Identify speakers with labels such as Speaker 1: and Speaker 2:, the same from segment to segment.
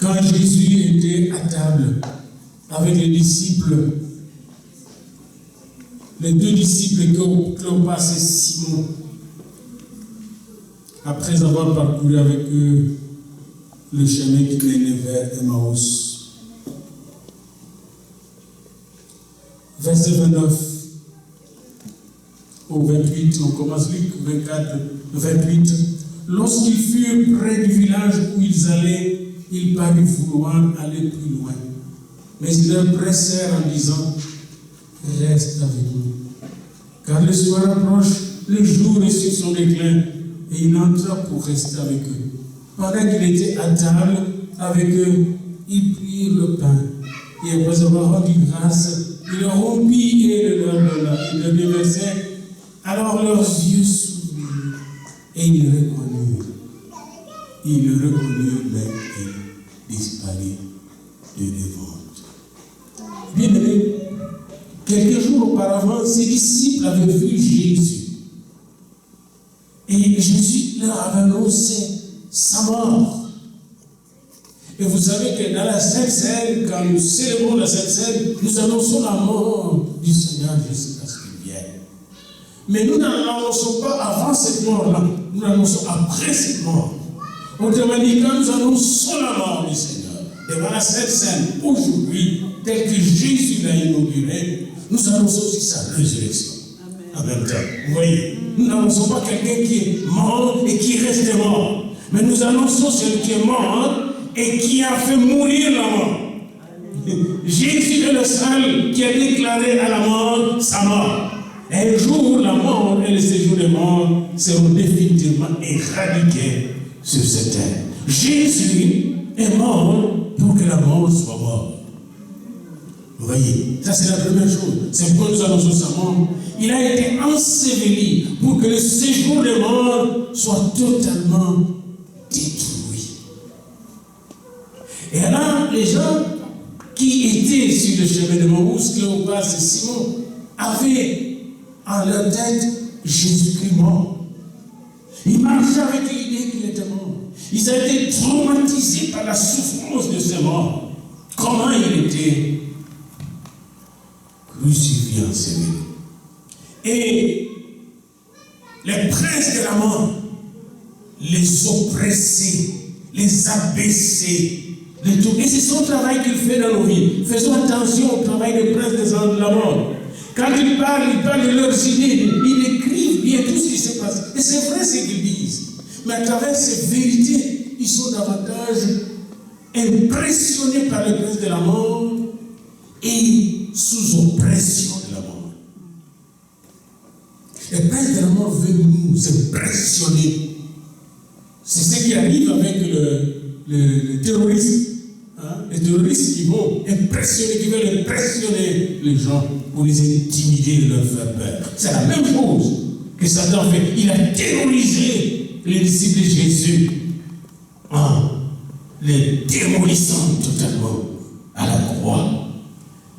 Speaker 1: quand Jésus était à table avec les disciples, les deux disciples, Cléopas et Simon, après avoir parcouru avec eux le chemin qui menait vers Emmaüs. Verset 29 au 28, on commence Luc 24, 28. Lorsqu'ils furent près du village où ils allaient, ils parurent vouloir aller plus loin. Mais ils leur pressèrent en disant, reste avec nous. Car le soir approche, le jour est sur son déclin, et il entra pour rester avec eux. Pendant qu'il était à table avec eux, ils prirent le pain, et après avoir rendu grâce, ils le rompit et le leur donna. Ils le déversèrent. Alors leurs yeux s'ouvrirent, et ils le reconnurent. Ils le reconnurent, mais il disparut de devant. Bien aimé, quelques jours auparavant, ses disciples avaient vu Jésus. Et Jésus leur avait annoncé sa mort. Et vous savez que dans la Sainte Seine, quand nous célébrons la Sainte Seine, nous annonçons la mort du Seigneur jusqu'à ce qu'il vienne. Mais nous n'annonçons pas avant cette mort-là, nous l'annonçons après cette mort. Autrement dit, quand nous annonçons la mort du Seigneur, devant la Sainte Seine, aujourd'hui, tel que Jésus l'a inauguré, nous annonçons aussi sa résurrection. En même temps, vous voyez, nous n'annonçons pas quelqu'un qui est mort et qui reste mort, mais nous annonçons celui qui est mort et qui a fait mourir la mort. Jésus est le seul qui a déclaré à la mort sa mort. Et un jour, la mort et le séjour des morts seront définitivement éradiqués sur cette terre. Jésus est mort pour que la mort soit morte. Vous voyez, ça c'est la première chose. C'est pourquoi nous annonçons sa mort. Il a été enseveli pour que le séjour des morts soit totalement détruit. Et alors, les gens qui étaient sur le chemin de Emmaüs, Cléopas et Simon, avaient en leur tête Jésus-Christ mort. Ils marchaient avec l'idée qu'il était mort. Ils avaient été traumatisés par la souffrance de ces morts. Comment il était crucifié, enseveli. Et les princes de la mort les oppressaient, les abaissaient, les tout. Et c'est son travail qu'il fait dans nos vies. Faisons attention au travail des princes de la mort. Quand ils parlent de leurs idées, ils écrivent bien tout ce qui se passe. Et c'est vrai ce qu'ils disent. Mais à travers ces vérités, ils sont davantage impressionnés par les princes de la mort et sous oppression de la mort. Les princes de la mort veulent nous impressionner. C'est ce qui arrive avec le terroriste. Les terroristes qui vont impressionner, qui veulent impressionner les gens pour les intimider et leur faire peur. C'est la même chose que Satan fait. Il a terrorisé les disciples de Jésus en les démolissant totalement à la croix.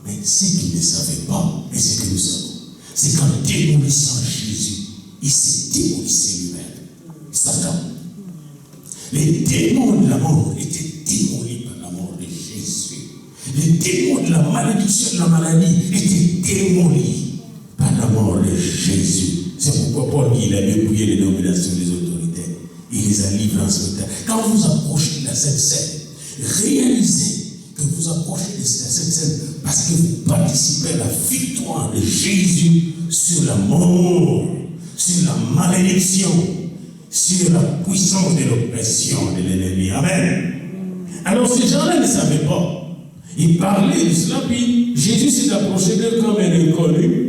Speaker 1: Mais ce qu'ils ne savaient pas, et ce que nous savons, c'est qu'en démolissant Jésus, il s'est démolissé lui-même. Satan. Les démons de la mort étaient démolis par la mort de Jésus. Les démons de la malédiction, de la maladie étaient démolis par la mort de Jésus. C'est pourquoi Paul dit qu'il a dépouillé les dominations des autorités. Il les a livrés en ce temps. Quand vous approchez de la Sainte Seine, réalisez que vous approchez de la Sainte Seine parce que vous participez à la victoire de Jésus sur la mort, sur la malédiction, sur la puissance de l'oppression de l'ennemi. Amen. Alors ces gens-là ne savaient pas. Ils parlaient de cela, puis Jésus s'est approché d'eux comme un inconnu.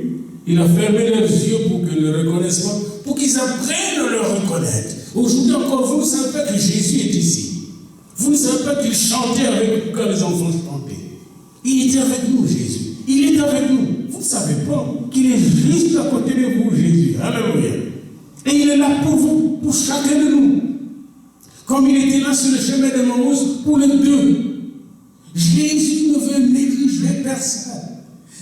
Speaker 1: Il a fermé leurs yeux pour qu'ils ne le reconnaissent pas, pour qu'ils apprennent à le reconnaître. Aujourd'hui encore, vous ne savez pas que Jésus est ici. Vous ne savez pas qu'il chantait avec nous quand les enfants chantaient. Il était avec nous, Jésus. Il est avec nous. Vous ne savez pas qu'il est juste à côté de vous, Jésus. Alléluia. Et il est là pour vous, pour chacun de nous. Comme il était là sur le chemin de Emmaüs pour les deux. Jésus ne veut négliger personne.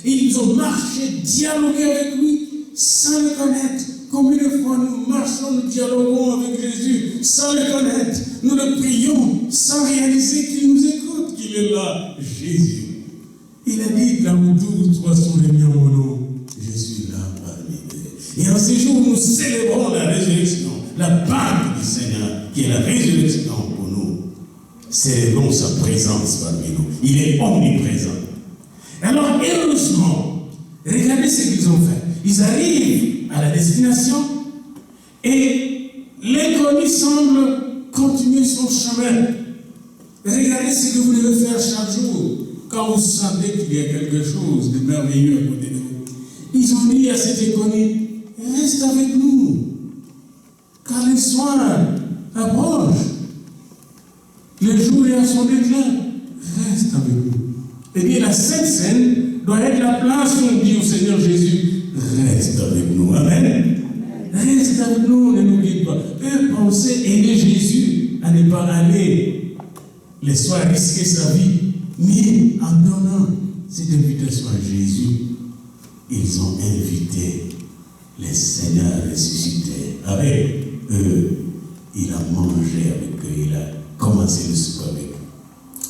Speaker 1: Ils ont marché, dialogué avec lui, sans le connaître. Combien de fois nous marchons, nous dialoguons avec Jésus, sans le connaître. Nous le prions, sans réaliser qu'il nous écoute. est là, Jésus. Il a dit, là où deux ou trois sont réunis en mon nom, je suis là parmi eux. Et en ce jour, nous célébrons la résurrection, la Pâque du Seigneur, qui est la résurrection pour nous. Célébrons sa présence parmi nous. Il est omniprésent. Alors, heureusement, regardez ce qu'ils ont fait. Ils arrivent à la destination et l'inconnu semble continuer son chemin. Regardez ce que vous devez faire chaque jour quand vous sentez qu'il y a quelque chose de merveilleux à côté de vous. Ils ont dit à cet inconnu, reste avec nous, car le soir approche. Le jour est à son déclin. Reste avec nous. Eh bien, la Sainte Seine doit être la place où on dit au Seigneur Jésus, reste avec nous. Amen. Reste avec nous, ne nous quitte pas. Eux pensaient aider Jésus à ne pas aller les soirs risquer sa vie. Mais en donnant cette invitation à Jésus, ils ont invité les Seigneurs ressuscités. Avec eux, il a mangé avec eux, il a commencé le souper avec eux.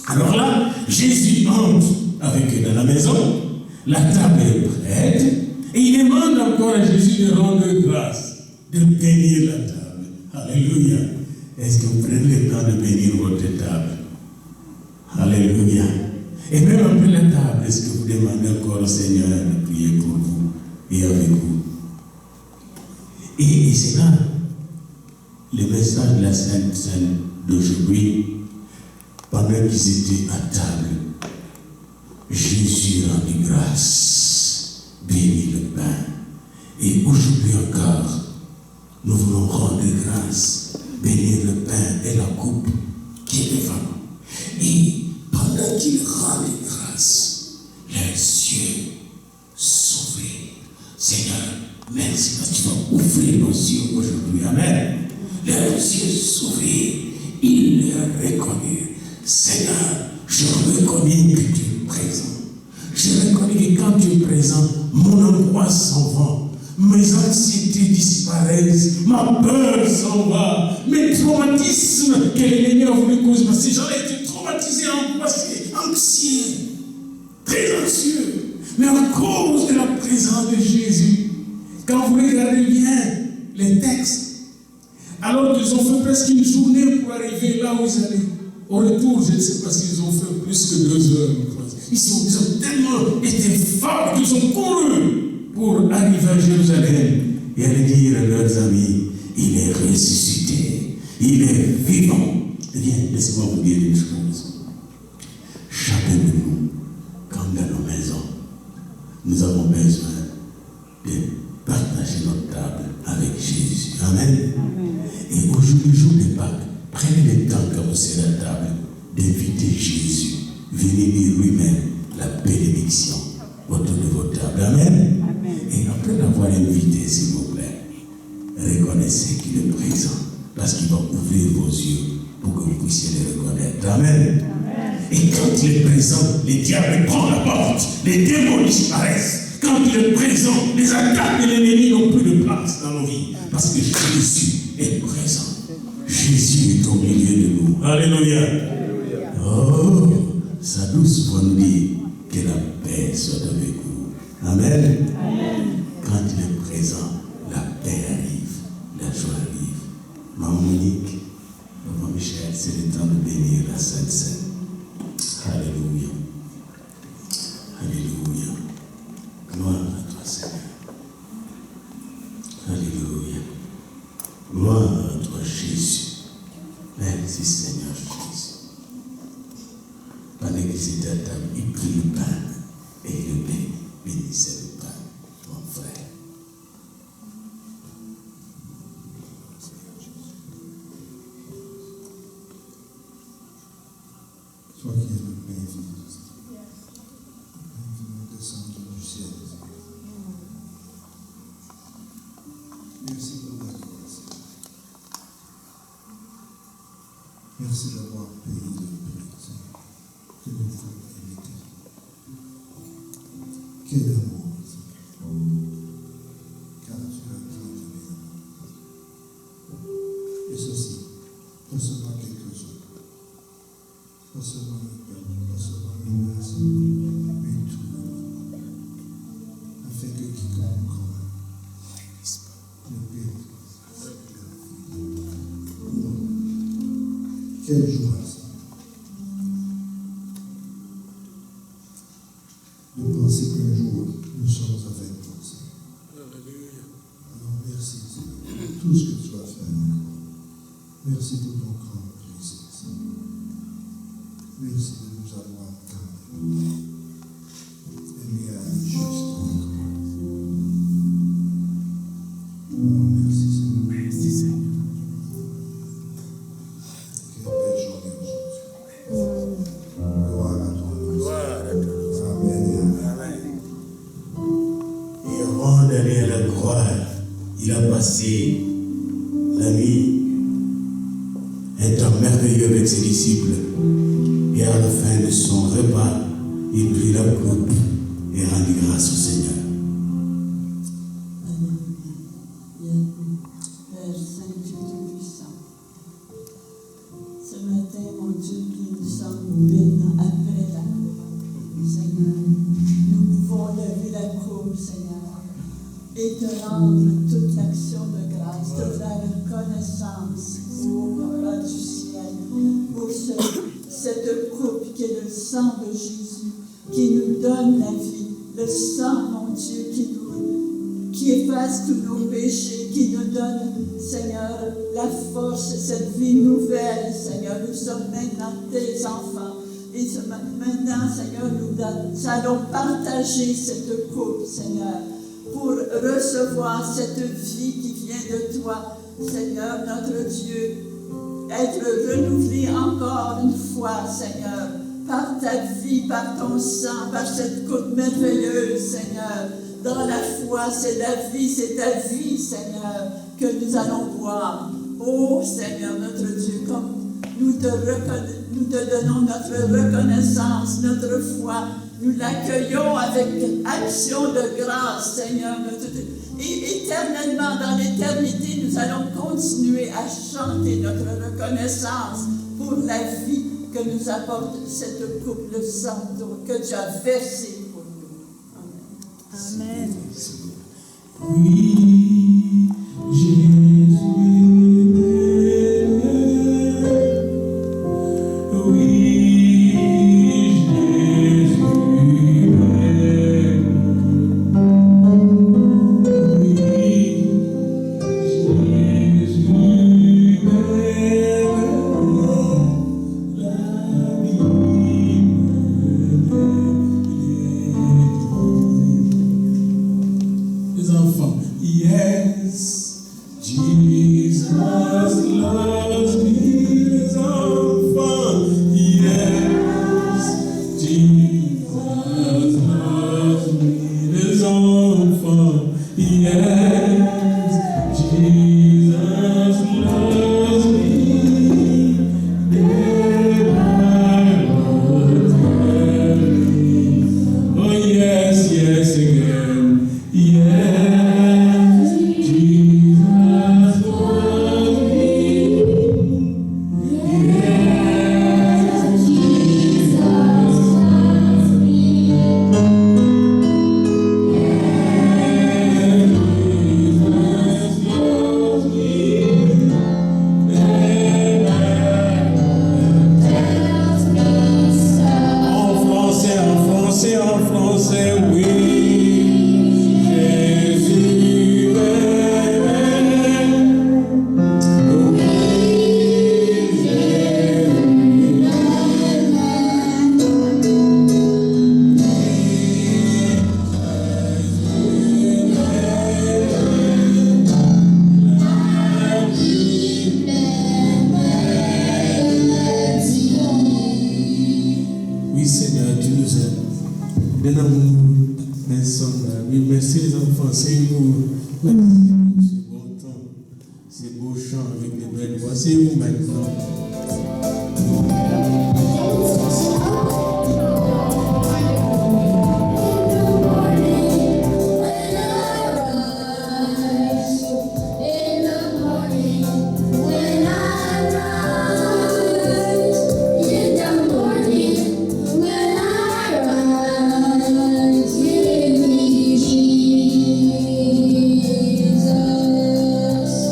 Speaker 1: Alors là, Jésus entre avec eux dans la maison, la table est prête, et il demande encore à Jésus de rendre grâce, de bénir la table. Alléluia. Est-ce que vous prenez le temps de bénir votre table? Alléluia. Et même après la table, est-ce que vous demandez encore au Seigneur de prier pour vous et avec vous? Et c'est là le message de la Sainte Seine d'aujourd'hui. Pendant qu'ils étaient à table, Jésus rendit grâce, bénit le pain. Et aujourd'hui encore, nous voulons rendre grâce, bénir le pain et la coupe qui est devant nous. Et pendant qu'il rendit grâce, les cieux s'ouvrirent. Seigneur, merci parce que tu vas ouvrir nos yeux aujourd'hui. Amen. Les yeux s'ouvrirent. Il les reconnut. Seigneur, je reconnais que tu es présent. Je reconnais que quand tu es présent, mon angoisse s'en va. Mes anxiétés disparaissent, ma peur s'en va, mes traumatismes que l'ennemi a voulu causer, parce que j'en ai été traumatisé, angoissé, anxieux, très anxieux, mais à cause de la présence de Jésus. Quand vous regardez bien les textes, alors qu'ils ont fait presque une journée pour arriver là où ils allaient, au retour, je ne sais pas s'ils ont fait plus que 2 heures. Ils ont tellement été forts qu'ils ont couru pour arriver à Jérusalem et aller dire à leurs amis, il est ressuscité, il est vivant. Eh bien, laissez-moi vous dire une chose. Chacun de nous, comme dans nos maisons, nous avons besoin de partager notre table avec Jésus. Amen. Et aujourd'hui, jour de Pâques, prenez le temps quand vous serez à la table d'inviter Jésus. Venez dire lui-même la bénédiction autour de votre table. Amen. Et après l'avoir invité, s'il vous plaît, reconnaissez qu'il est présent. Parce qu'il va ouvrir vos yeux pour que vous puissiez les reconnaître. Amen. Et quand il est présent, les diables prennent la porte, les démons disparaissent. Quand il est présent, les attaques de l'ennemi n'ont plus de place dans nos vies. Parce que Jésus est présent. Jésus est au milieu de nous. Alléluia. Oh, sa douce voix nous dit que la paix soit avec vous. Amen. Quand il est présent, la paix arrive, la joie arrive. Maman Monique, Maman Michel, c'est le temps de bénir la Sainte Seine. Alléluia. Alléluia. Gloire à toi, Seigneur. Alléluia. Gloire à toi, Jésus. Merci, Seigneur Jésus. Pendant qu'ils étaient à table, il prit le pain et il le bénissait le pain, mon frère.
Speaker 2: Toi qui es le pain vivant, descendu du ciel. Merci pour la grâce. Merci d'avoir payé le prix que nous faut éviter. Quel amour, car tu as tant aimé. Et ceci, pas seulement quelques jours, pas seulement le peuple, pas Quelle joie, ça. De penser qu'un jour, nous sommes avec toi, Seigneur.
Speaker 1: Alléluia.
Speaker 2: Alors, merci, Seigneur, pour tout ce que tu vas faire encore. Merci pour ton grand plaisir, Seigneur. Merci de nous avoir tant aimés à un juste encore. Alors, merci, Seigneur.
Speaker 1: Merci, Seigneur.
Speaker 2: Quelle belle journée aujourd'hui. Gloire à toi.
Speaker 1: Gloire à toi.
Speaker 2: Amen et amen.
Speaker 1: Amen.
Speaker 3: Et avant d'aller à la croix, il a passé la nuit, un temps merveilleux avec ses disciples. Et à la fin de son repas, il prit la coupe et rendit grâce au Seigneur.
Speaker 4: Alléluia. Père Saint, Dieu Tout-Puissant, ce matin, mon Dieu, nous sommes bénis après la croix. Seigneur, nous pouvons lever la coupe, Seigneur, et te rendre toute l'action de grâce, toute la reconnaissance pour Papa du ciel, pour cette coupe qui est le sang de Jésus, qui nous donne la vie, le sang, mon Dieu, qui efface tous nos péchés, qui nous donne, Seigneur, la force, cette vie nouvelle, Seigneur. Nous sommes maintenant tes enfants. Et maintenant, Seigneur, nous allons partager cette coupe, Seigneur, pour recevoir cette vie qui vient de toi, Seigneur, notre Dieu. Être renouvelé encore une fois, Seigneur, par ta vie, par ton sang, par cette coupe merveilleuse, Seigneur. Dans la foi, c'est la vie, c'est ta vie, Seigneur, que nous allons boire. Oh, Seigneur, notre Dieu, comme nous te donnons notre reconnaissance, notre foi, nous l'accueillons avec action de grâce, Seigneur, notre Dieu. Et éternellement, dans l'éternité, nous allons continuer à chanter notre reconnaissance pour la vie que nous apporte cette coupe, le sang que tu as versé pour nous. Amen.
Speaker 1: Oui, Jésus m'aime. Oui, Jésus m'aime. Les enfants, yes, Jesus loves me. Les enfants, yes, Jesus loves me. Les enfants, yes, Jesus loves me. Oh yes, yes again. Yes, Jesus loves me. Yes, Jesus loves me. En français, oui. Jésus m'aime. Oui, Jésus Oui, Seigneur, tu nous aimes. Bien amour, merci. Oui, merci les enfants, c'est vous. Merci pour ce bon temps, ces beaux chants avec des belles voix. C'est vous maintenant.
Speaker 5: Jesus.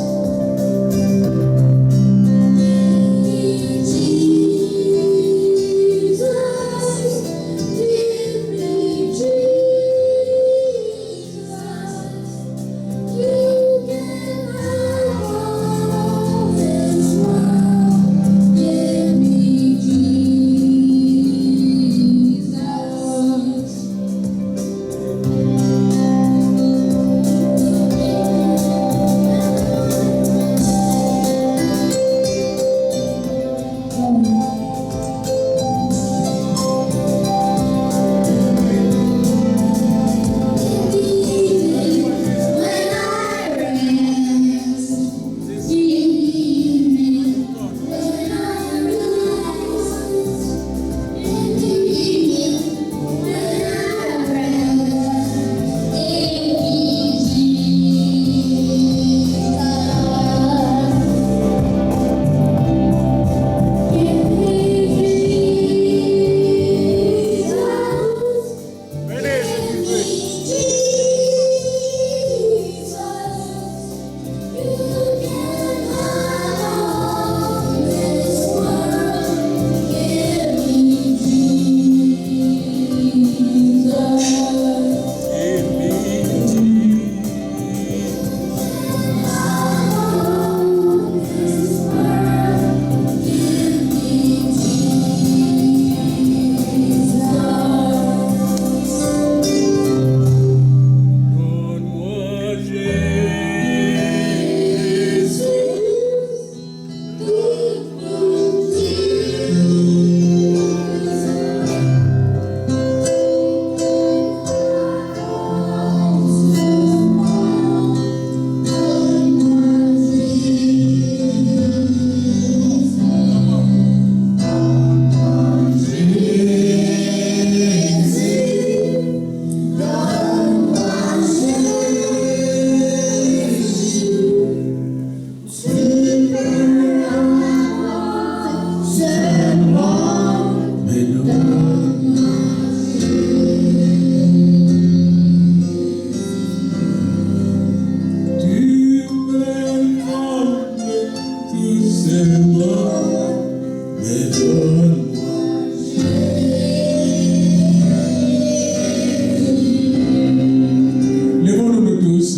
Speaker 1: Levons-nous tous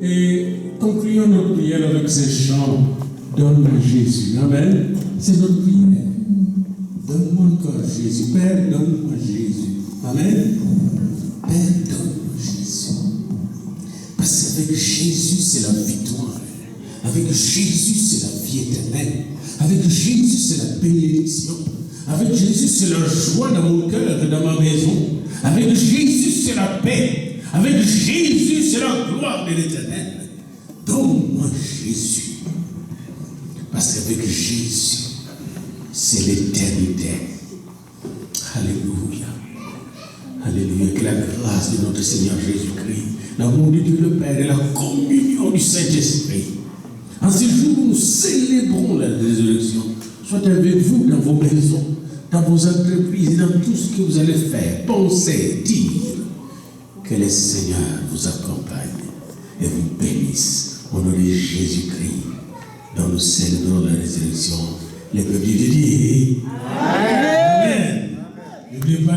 Speaker 1: et concluons notre prière avec ces chants. Donne-moi Jésus. Amen. C'est notre prière. Donne-moi encore Jésus. Père, donne-moi Jésus. Amen. Père, donne-moi Jésus. Parce qu'avec Jésus, c'est la victoire. Avec Jésus, c'est la vie éternelle. Avec Jésus, c'est la bénédiction. Avec Jésus, c'est la joie dans mon cœur et dans ma maison. Avec Jésus, c'est la paix. Avec Jésus, c'est la gloire de l'éternel. Donne-moi Jésus. Parce qu'avec Jésus, c'est l'éternité. Alléluia. Alléluia. Que la grâce de notre Seigneur Jésus-Christ, l'amour de Dieu le Père et la communion du Saint-Esprit, en ce jour où nous célébrons la résurrection, soit avec vous dans vos maisons, dans vos entreprises et dans tout ce que vous allez faire, penser, dire. Que le Seigneur vous accompagne et vous bénisse au nom de Jésus-Christ, dont nous célébrons la résurrection. Les peuples de Dieu. Amen. Amen.